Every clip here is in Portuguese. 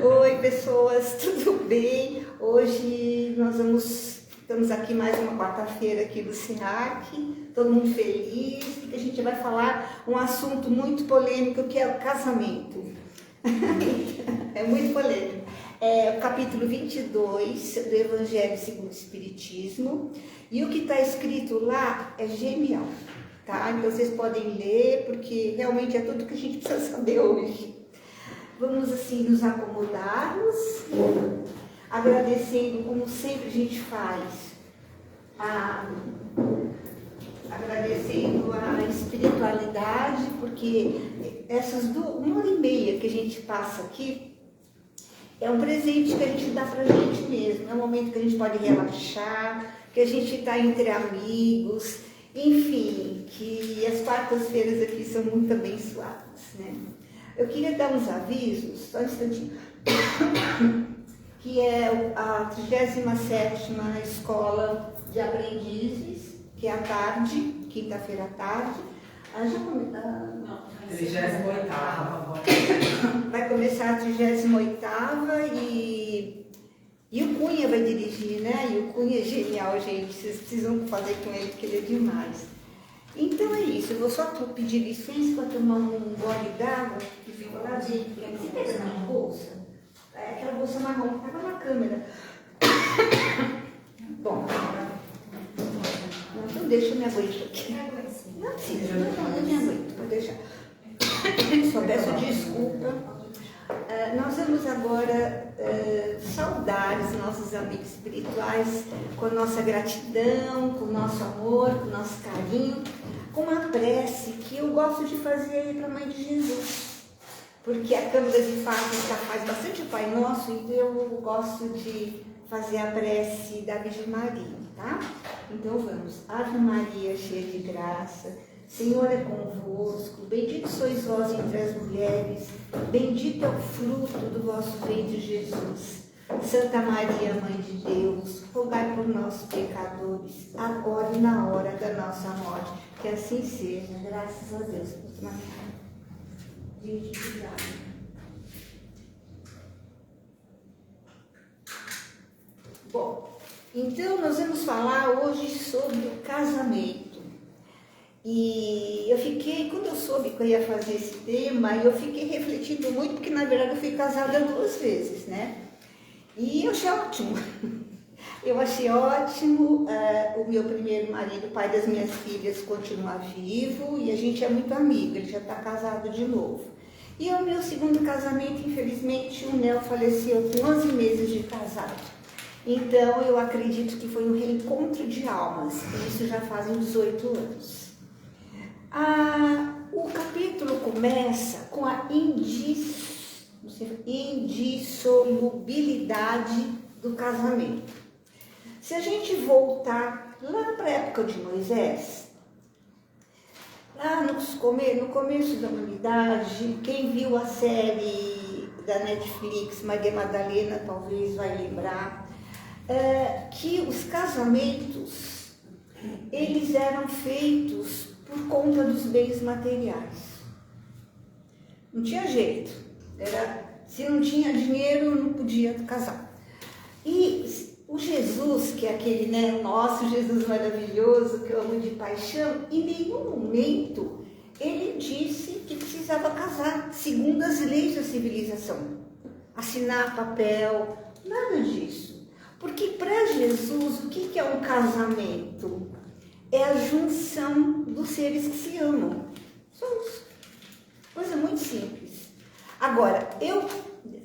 Oi, pessoas, tudo bem? Hoje estamos aqui mais uma quarta-feira aqui do SEAC, todo mundo feliz, porque a gente vai falar um assunto muito polêmico que é o casamento. É muito polêmico. É o capítulo 22 do Evangelho segundo o Espiritismo, e o que está escrito lá é genial, tá? Então vocês podem ler, porque realmente é tudo que a gente precisa saber hoje. Vamos assim nos acomodarmos, agradecendo como sempre a gente faz, agradecendo a espiritualidade, porque essas 1h30 que a gente passa aqui é um presente que a gente dá pra gente mesmo, é um momento que a gente pode relaxar, que a gente está entre amigos, enfim, que as quartas-feiras aqui são muito abençoadas, né? Eu queria dar uns avisos, só um instantinho, que é a 37ª Escola de Aprendizes, que é à tarde, quinta-feira à tarde. Não, 38ª. Vai começar a 38ª e o Cunha vai dirigir, né? E o Cunha é genial, gente, vocês precisam fazer com ele, porque ele é demais. Então é isso, eu vou só pedir licença para tomar um gole d'água que ficou lá dentro. Você pega na minha bolsa? É aquela bolsa marrom que estava na câmera. Bom, então deixa eu me aguento aqui. Não precisa, não me aguento, vou deixar. Só peço desculpa. Nós vamos agora saudar os nossos amigos espirituais com a nossa gratidão, com o nosso amor, com o nosso carinho, com uma prece que eu gosto de fazer para a Mãe de Jesus, porque a Câmara de Fatos faz bastante Pai Nosso, então eu gosto de fazer a prece da Virgem Maria, tá? Então vamos. Ave Maria, cheia de graça, Senhor é convosco, bendito sois vós entre as mulheres, bendito é o fruto do vosso ventre, Jesus. Santa Maria, Mãe de Deus, rogai por nós, pecadores, agora e na hora da nossa morte. Que assim seja, graças a Deus. Gente, obrigada. Bom, então nós vamos falar hoje sobre o casamento. E eu fiquei, quando eu soube que eu ia fazer esse tema, eu fiquei refletindo muito, porque na verdade eu fui casada 2 vezes, né? E eu achei ótimo. Eu achei ótimo, o meu primeiro marido, pai das minhas filhas, continua vivo e a gente é muito amigo, ele já está casado de novo. E o meu segundo casamento, infelizmente, o Nel faleceu com 11 meses de casado. Então eu acredito que foi um reencontro de almas, e isso já fazem 18 anos. O capítulo começa com a indissolubilidade do casamento. Se a gente voltar lá para a época de Moisés, lá no começo da humanidade, quem viu a série da Netflix, Maria Madalena, talvez vai lembrar, que os casamentos, eles eram feitos por conta dos bens materiais. Não tinha jeito. Se não tinha dinheiro, não podia casar. E o Jesus, que é aquele, né, nosso Jesus maravilhoso, que eu amo de paixão, em nenhum momento ele disse que precisava casar, segundo as leis da civilização. Assinar papel, nada disso. Porque para Jesus, o que é um casamento? É a junção dos seres que se amam. Só isso. Coisa muito simples. Agora, eu,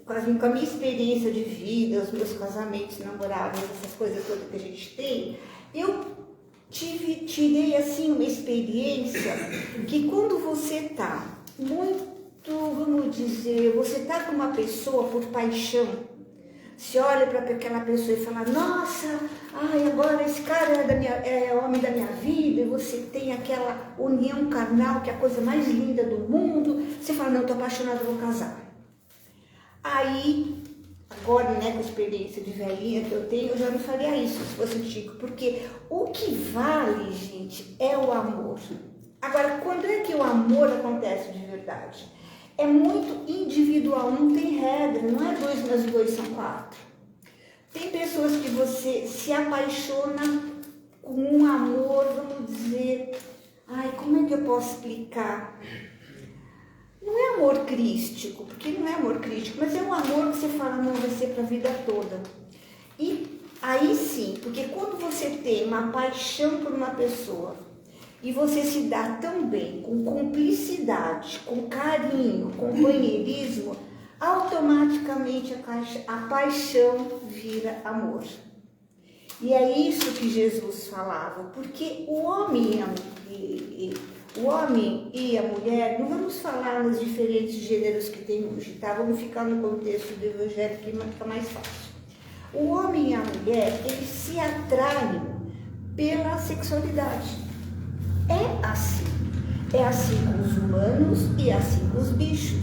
com a minha experiência de vida, os meus casamentos, namorados, essas coisas todas que a gente tem, eu tirei assim uma experiência que quando você está muito, vamos dizer, você está com uma pessoa por paixão, você olha para aquela pessoa e fala, nossa, agora esse cara é o homem da minha vida, e você tem aquela união carnal, que é a coisa mais linda do mundo, você fala, não, estou apaixonada, vou casar. Aí, agora, né, com a experiência de velhinha que eu tenho, eu já não faria isso se fosse Chico, porque o que vale, gente, é o amor. Agora, quando é que o amor acontece de verdade? É muito individual. individual, não tem regra, não é 2 mais 2 são 4. Tem pessoas que você se apaixona com um amor, vamos dizer, ai, como é que eu posso explicar? Não é amor crístico, porque não é amor crístico, mas é um amor que você fala, não, vai ser para a vida toda. E aí sim, porque quando você tem uma paixão por uma pessoa e você se dá tão bem, com cumplicidade, com carinho, companheirismo, automaticamente a paixão vira amor. E é isso que Jesus falava, porque o homem e a mulher, não vamos falar nos diferentes gêneros que tem hoje, tá? Vamos ficar no contexto do evangelho que fica mais fácil. O homem e a mulher, eles se atraem pela sexualidade. É assim. É assim com os humanos e assim com os bichos.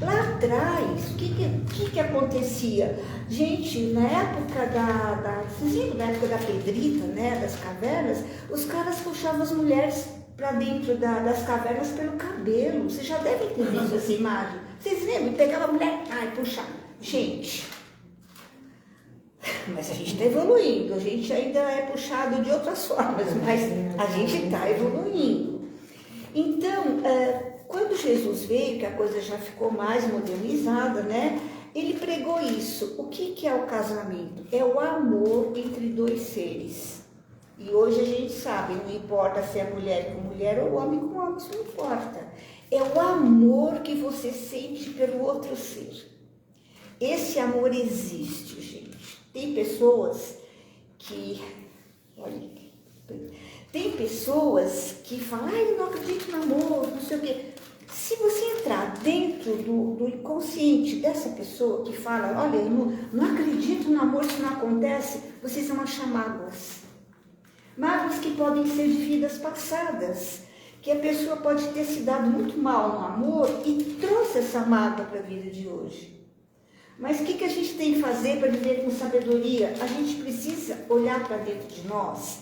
Lá atrás, o que acontecia? Gente, na época vocês lembram da época da pedrita, né, das cavernas, os caras puxavam as mulheres para dentro das cavernas pelo cabelo. Vocês já devem ter visto essa imagem. Vocês lembram? Pegava a mulher, ai, puxava. Gente, mas a gente está evoluindo, a gente ainda é puxado de outras formas, mas a gente está evoluindo. Então, quando Jesus veio, que a coisa já ficou mais modernizada, né? Ele pregou isso. O que é o casamento? É o amor entre dois seres. E hoje a gente sabe, não importa se é mulher com mulher ou homem com homem, isso não importa. É o amor que você sente pelo outro ser. Esse amor existe, gente. Tem pessoas que... Olha, tem pessoas que falam, ai, eu não acredito no amor, não sei o quê. Se você entrar dentro do inconsciente dessa pessoa que fala, olha, eu não acredito no amor, isso não acontece, vocês vão achar mágoas. Mágoas que podem ser de vidas passadas, que a pessoa pode ter se dado muito mal no amor e trouxe essa mágoa para a vida de hoje. Mas o que a gente tem que fazer para viver com sabedoria? A gente precisa olhar para dentro de nós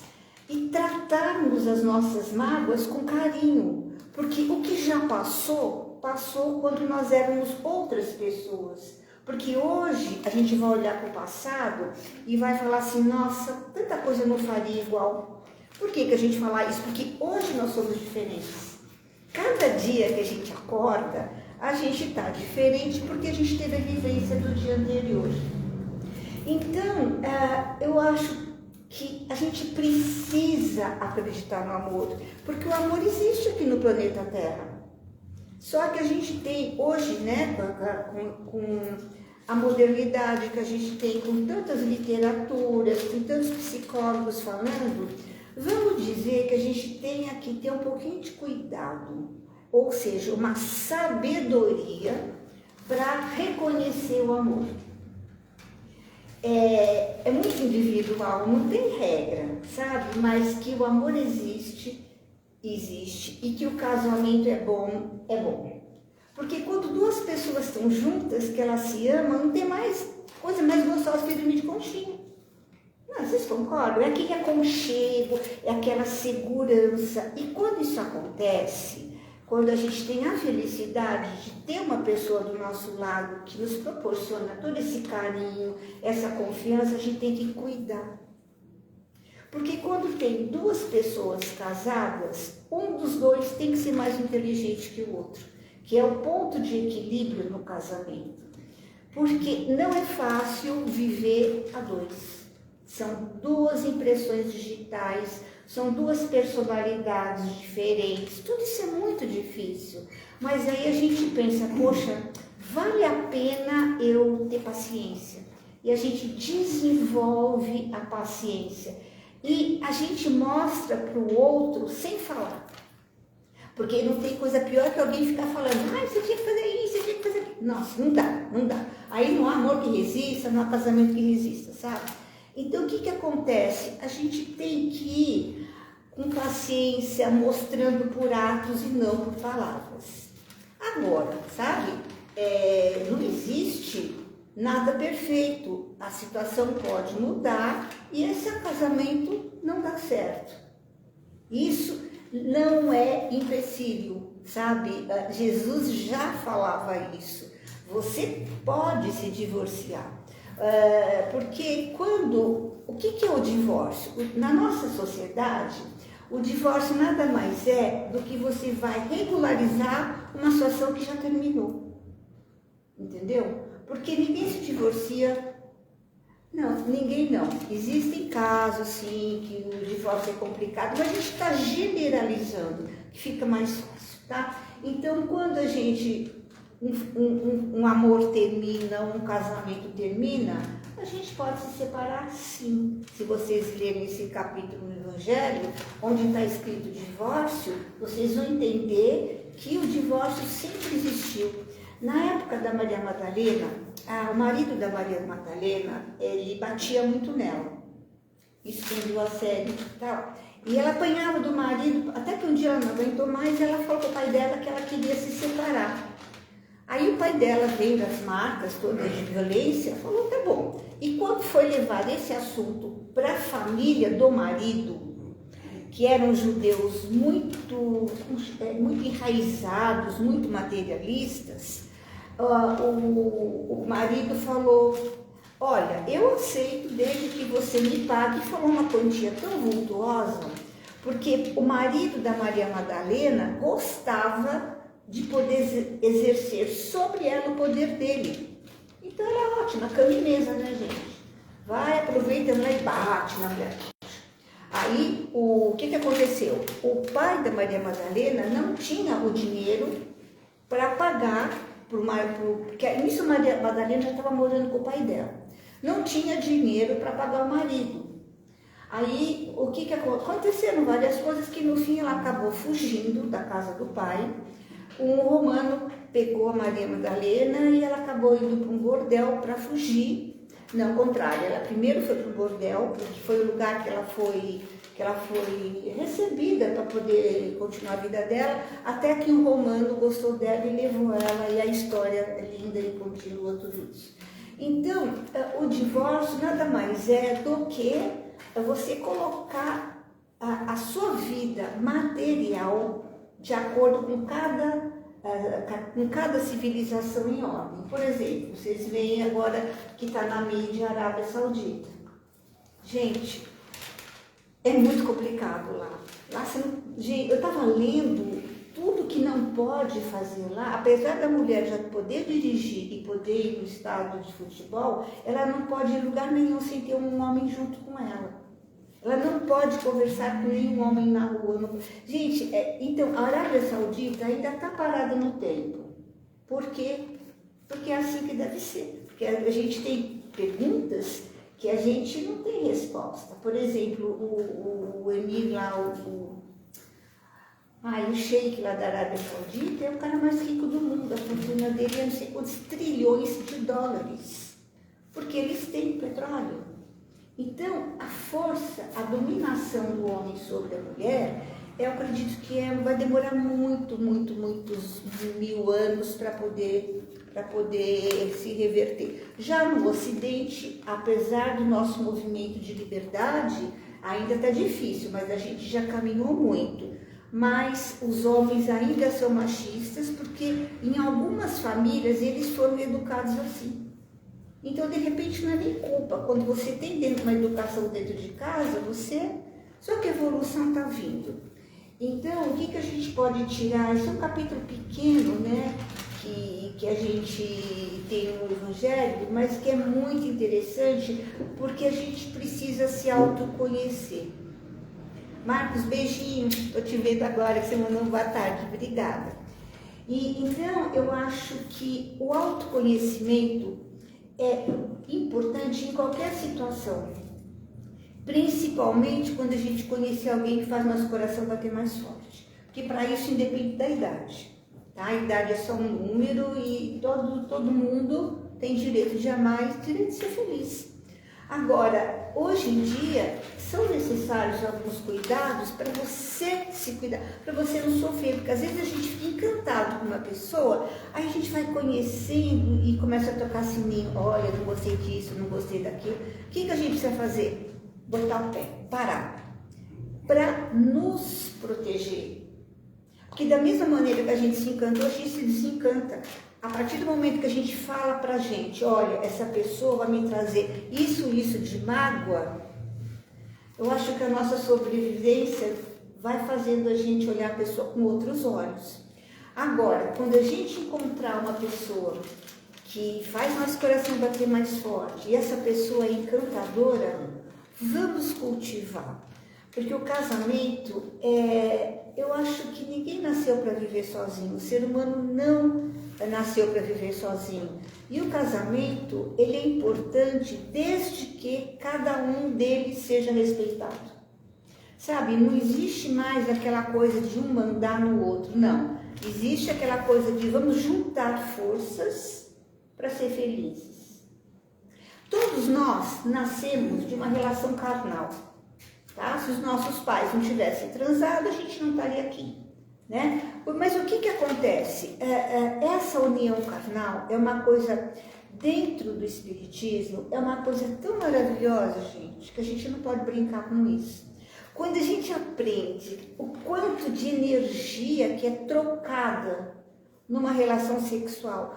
e tratarmos as nossas mágoas com carinho. Porque o que já passou, passou quando nós éramos outras pessoas. Porque hoje a gente vai olhar para o passado e vai falar assim, nossa, tanta coisa eu não faria igual. Por que a gente fala isso? Porque hoje nós somos diferentes. Cada dia que a gente acorda, a gente está diferente porque a gente teve a vivência do dia anterior. Então, eu acho que a gente precisa acreditar no amor, porque o amor existe aqui no planeta Terra. Só que a gente tem hoje, né, com a modernidade que a gente tem, com tantas literaturas, com tantos psicólogos falando, vamos dizer que a gente tem que ter um pouquinho de cuidado, ou seja, uma sabedoria para reconhecer o amor. É muito individual, não tem regra, sabe? Mas que o amor existe, e que o casamento é bom, é bom. Porque quando duas pessoas estão juntas, que elas se amam, não tem mais coisa mais gostosa que dormir de conchinha. Não, vocês concordam? É aquele aconchego, é aquela segurança. E quando isso acontece, quando a gente tem a felicidade de ter uma pessoa do nosso lado que nos proporciona todo esse carinho, essa confiança, a gente tem que cuidar. Porque quando tem duas pessoas casadas, um dos dois tem que ser mais inteligente que o outro, que é o ponto de equilíbrio no casamento. Porque não é fácil viver a dois. São duas impressões digitais, são duas personalidades diferentes, tudo isso é muito difícil. Mas aí a gente pensa, poxa, vale a pena eu ter paciência. E a gente desenvolve a paciência. E a gente mostra para o outro sem falar. Porque não tem coisa pior que alguém ficar falando, ai, você tinha que fazer isso, você tinha que fazer aquilo. Nossa, não dá. Aí não há amor que resista, não há casamento que resista, sabe? Então, o que acontece? A gente tem que ir com paciência, mostrando por atos e não por palavras. Agora, sabe, não existe nada perfeito. A situação pode mudar e esse casamento não dá certo. Isso não é empecilho, sabe? Jesus já falava isso. Você pode se divorciar. Porque o que é o divórcio? Na nossa sociedade, o divórcio nada mais é do que você vai regularizar uma situação que já terminou. Entendeu? Porque ninguém se divorcia. Não, ninguém não. Existem casos, sim, que o divórcio é complicado, mas a gente está generalizando, que fica mais fácil, tá? Então, quando a gente, um amor termina, um casamento termina, a gente pode se separar, sim. Se vocês lerem esse capítulo no Evangelho, onde está escrito divórcio, vocês vão entender que o divórcio sempre existiu. Na época da Maria Madalena, o marido da Maria Madalena, ele batia muito nela, escondeu a sério e tal. E ela apanhava do marido, até que um dia ela não aguentou mais, e ela falou para o pai dela que ela queria se separar. Aí o pai dela, vendo as marcas todas de violência, falou, tá bom. E quando foi levar esse assunto para a família do marido, que eram judeus muito enraizados, muito materialistas, o marido falou, olha, eu aceito desde que você me pague, e falou uma quantia tão vultuosa, porque o marido da Maria Madalena gostava de poder exercer sobre ela o poder dele. Então era ótimo, cama e mesa, né, gente? Vai, aproveita lá e bate na mulher. Aí, o que aconteceu? O pai da Maria Madalena não tinha o dinheiro para pagar, porque nisso a Maria Madalena já estava morando com o pai dela. Não tinha dinheiro para pagar o marido. Aí, o que aconteceram? Várias coisas que no fim ela acabou fugindo da casa do pai. Um romano pegou a Maria Madalena e ela acabou indo para um bordel para fugir. Não, ao contrário, ela primeiro foi para o bordel, porque foi o lugar que ela foi recebida para poder continuar a vida dela, até que um romano gostou dela e levou ela, e a história é linda e continua tudo isso. Então, o divórcio nada mais é do que você colocar a sua vida material de acordo com cada civilização em ordem. Por exemplo, vocês veem agora que está na mídia a Arábia Saudita. Gente, é muito complicado lá. Gente, eu estava lendo tudo que não pode fazer lá, apesar da mulher já poder dirigir e poder ir no estádio de futebol, ela não pode ir em lugar nenhum sem ter um homem junto com ela. Ela não pode conversar com nenhum homem na rua. Não... Gente, então a Arábia Saudita ainda está parada no tempo. Por quê? Porque é assim que deve ser. Porque a gente tem perguntas que a gente não tem resposta. Por exemplo, o emir lá, o sheik lá da Arábia Saudita é o cara mais rico do mundo. A fortuna dele é não sei quantos trilhões de dólares. Porque eles têm petróleo. Então, a força, a dominação do homem sobre a mulher, eu acredito que vai demorar muitos mil anos para poder se reverter. Já no Ocidente, apesar do nosso movimento de liberdade, ainda está difícil, mas a gente já caminhou muito. Mas os homens ainda são machistas, porque em algumas famílias eles foram educados assim. Então, de repente, não é nem culpa. Quando você tem dentro uma educação dentro de casa, só que a evolução está vindo. Então, o que a gente pode tirar? Esse é um capítulo pequeno, né? Que a gente tem no Evangelho, mas que é muito interessante, porque a gente precisa se autoconhecer. Marcos, beijinho. Estou te vendo agora, que você mandou um boa tarde. Obrigada. Então, eu acho que o autoconhecimento é importante em qualquer situação, principalmente quando a gente conhecer alguém que faz nosso coração bater mais forte, porque para isso independe da idade, tá? A idade é só um número e todo mundo tem direito de amar e direito de ser feliz. Agora, hoje em dia, são necessários alguns cuidados para você se cuidar, para você não sofrer, porque às vezes a gente fica encantado com uma pessoa, aí a gente vai conhecendo e começa a tocar sininho, olha, não gostei disso, não gostei daquilo. O que a gente precisa fazer? Botar o pé, parar, para nos proteger. Porque da mesma maneira que a gente se encantou, a gente se desencanta. a partir do momento que a gente fala pra gente, olha, essa pessoa vai me trazer isso de mágoa, eu acho que a nossa sobrevivência vai fazendo a gente olhar a pessoa com outros olhos. Agora, quando a gente encontrar uma pessoa que faz nosso coração bater mais forte e essa pessoa é encantadora, vamos cultivar. Porque o casamento, eu acho que ninguém nasceu para viver sozinho. O ser humano não nasceu para viver sozinho. E o casamento, ele é importante desde que cada um deles seja respeitado. Sabe, não existe mais aquela coisa de um mandar no outro, não. Existe aquela coisa de vamos juntar forças para ser felizes. Todos nós nascemos de uma relação carnal. Tá? Se os nossos pais não tivessem transado, a gente não estaria aqui, né? Mas o que acontece? Essa união carnal é uma coisa, dentro do espiritismo, é uma coisa tão maravilhosa, gente, que a gente não pode brincar com isso. Quando a gente aprende o quanto de energia que é trocada numa relação sexual,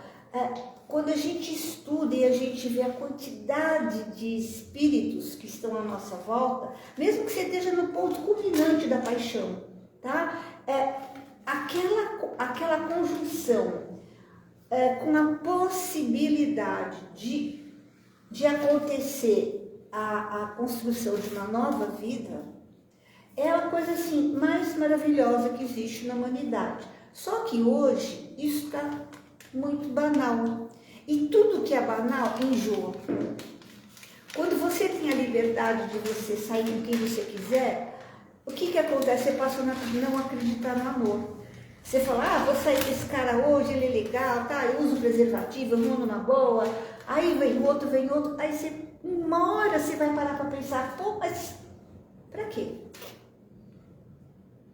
quando a gente estuda e a gente vê a quantidade de espíritos que estão à nossa volta, mesmo que você esteja no ponto culminante da paixão, tá? Aquela conjunção com a possibilidade de acontecer a construção de uma nova vida, é a coisa assim mais maravilhosa que existe na humanidade. Só que hoje isso está muito banal. E tudo que é banal enjoa. Quando você tem a liberdade de você sair com quem você quiser, o que acontece? Você passa a não acreditar no amor. Você fala, vou sair com esse cara hoje, ele é legal, tá? Eu uso preservativo, eu vou numa boa. Aí vem outro. Aí você, uma hora você vai parar para pensar, pô, mas pra quê?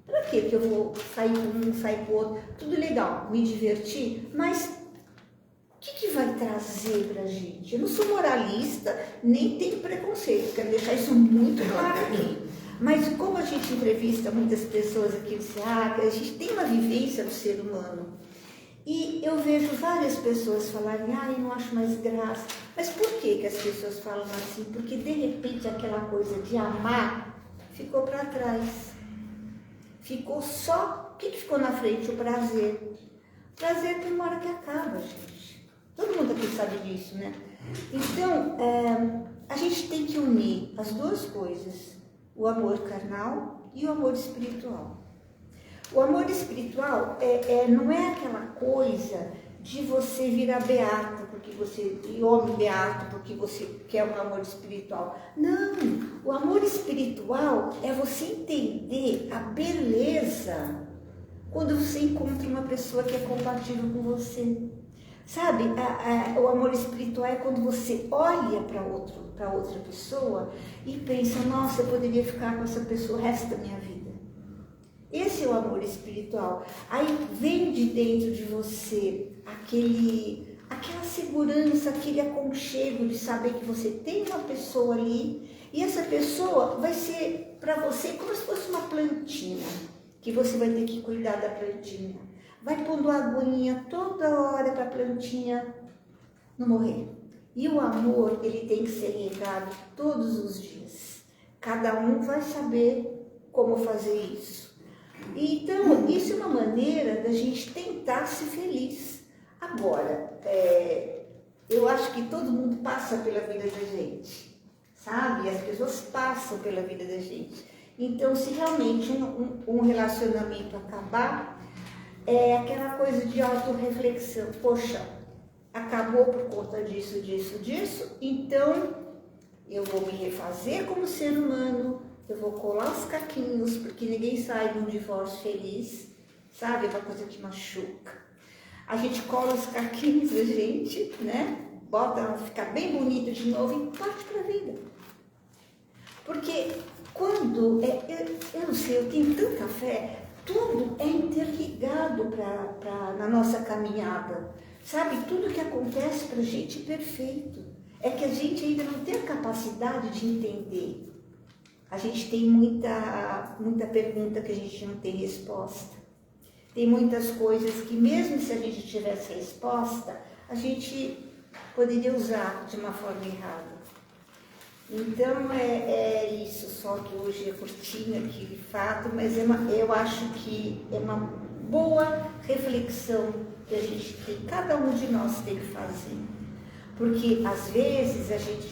Pra quê que eu vou sair com um, sair com o outro? Tudo legal, me divertir, mas o que vai trazer pra gente? Eu não sou moralista, nem tenho preconceito, quero deixar isso muito claro aqui. Mas como a gente entrevista muitas pessoas aqui no SEAC, a gente tem uma vivência do ser humano. E eu vejo várias pessoas falarem, eu não acho mais graça. Mas por que as pessoas falam assim? Porque de repente aquela coisa de amar ficou para trás. Ficou só, o que ficou na frente? O prazer. Prazer tem uma hora que acaba, gente. Todo mundo aqui sabe disso, né? Então, a gente tem que unir as duas coisas, o amor carnal e o amor espiritual. O amor espiritual não é aquela coisa de você virar beato, e homem beato, porque você quer um amor espiritual. Não, o amor espiritual é você entender a beleza quando você encontra uma pessoa que é compatível com você. Sabe, o amor espiritual é quando você olha para outra pessoa e pensa, nossa, eu poderia ficar com essa pessoa o resto da minha vida. Esse é o amor espiritual. Aí vem de dentro de você aquela segurança, aquele aconchego de saber que você tem uma pessoa ali e essa pessoa vai ser para você como se fosse uma plantinha, que você vai ter que cuidar da plantinha. Vai pondo a aguinha toda hora para a plantinha não morrer. E o amor, ele tem que ser regado todos os dias. Cada um vai saber como fazer isso. Então, isso é uma maneira da gente tentar ser feliz. Agora, eu acho que todo mundo passa pela vida da gente, sabe? As pessoas passam pela vida da gente. Então, se realmente um relacionamento acabar, é aquela coisa de autorreflexão. Poxa, acabou por conta disso, então eu vou me refazer como ser humano, eu vou colar os caquinhos, porque ninguém sai de um divórcio feliz, sabe? É uma coisa que machuca. A gente cola os caquinhos da gente, né? Bota, fica bem bonito de novo e parte pra vida. Porque quando, eu não sei, eu tenho tanta fé, tudo é interligado na nossa caminhada, sabe? Tudo que acontece pra gente é perfeito. É que a gente ainda não tem a capacidade de entender. A gente tem muita pergunta que a gente não tem resposta. tem muitas coisas que mesmo se a gente tivesse resposta, a gente poderia usar de uma forma errada. Então é isso, só que hoje é curtinho aqui de fato, mas eu acho que é uma boa reflexão que a gente tem, cada um de nós tem que fazer. Porque às vezes a gente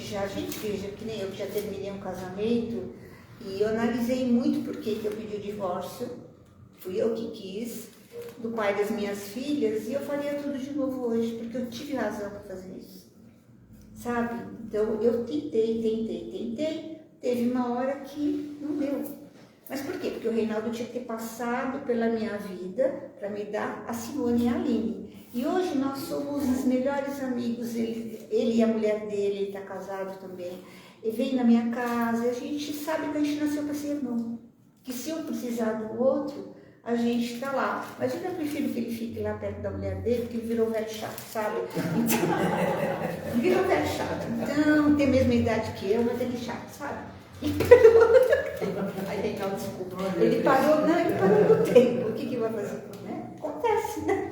veja, que nem eu que já terminei um casamento, e eu analisei muito por que eu pedi o divórcio, fui eu que quis, do pai das minhas filhas, e eu faria tudo de novo hoje, porque eu tive razão para fazer isso. Sabe? Então eu tentei, teve uma hora que não deu. Mas por quê? Porque o Reinaldo tinha que ter passado pela minha vida para me dar a Simone e a Aline. E hoje nós somos os melhores amigos, ele e a mulher dele, ele está casado também. Ele vem na minha casa, a gente sabe que a gente nasceu para ser irmão. Que se eu precisar do outro, a gente está lá. Mas eu ainda prefiro que ele fique lá perto da mulher dele, porque ele virou velho chato, sabe? Então, virou velho chato. Então, tem a mesma idade que eu, mas ele é chato, sabe? Aí, Reinaldo, desculpa. Ele parou no tempo. O que vai fazer? Né? Acontece, né?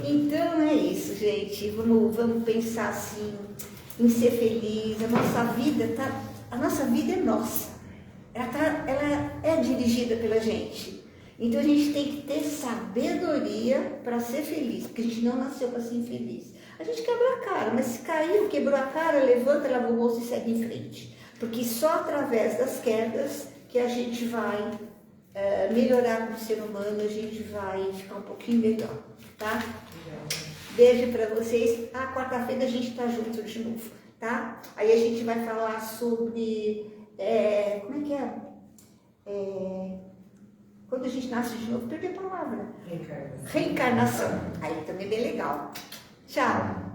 Então é isso, gente. Vamos pensar assim, em ser feliz. A nossa vida é nossa. Ela é dirigida pela gente. Então a gente tem que ter sabedoria para ser feliz, porque a gente não nasceu para ser infeliz. A gente quebra a cara, mas se caiu, quebrou a cara, levanta, lava o rosto e segue em frente. Porque só através das quedas que a gente vai melhorar como ser humano, a gente vai ficar um pouquinho melhor, tá? Beijo para vocês. Quarta-feira a gente tá junto de novo, tá? Aí a gente vai falar sobre, como é que é? Quando a gente nasce de novo, perdi a palavra. Reencarnação. Aí também é bem legal. Tchau.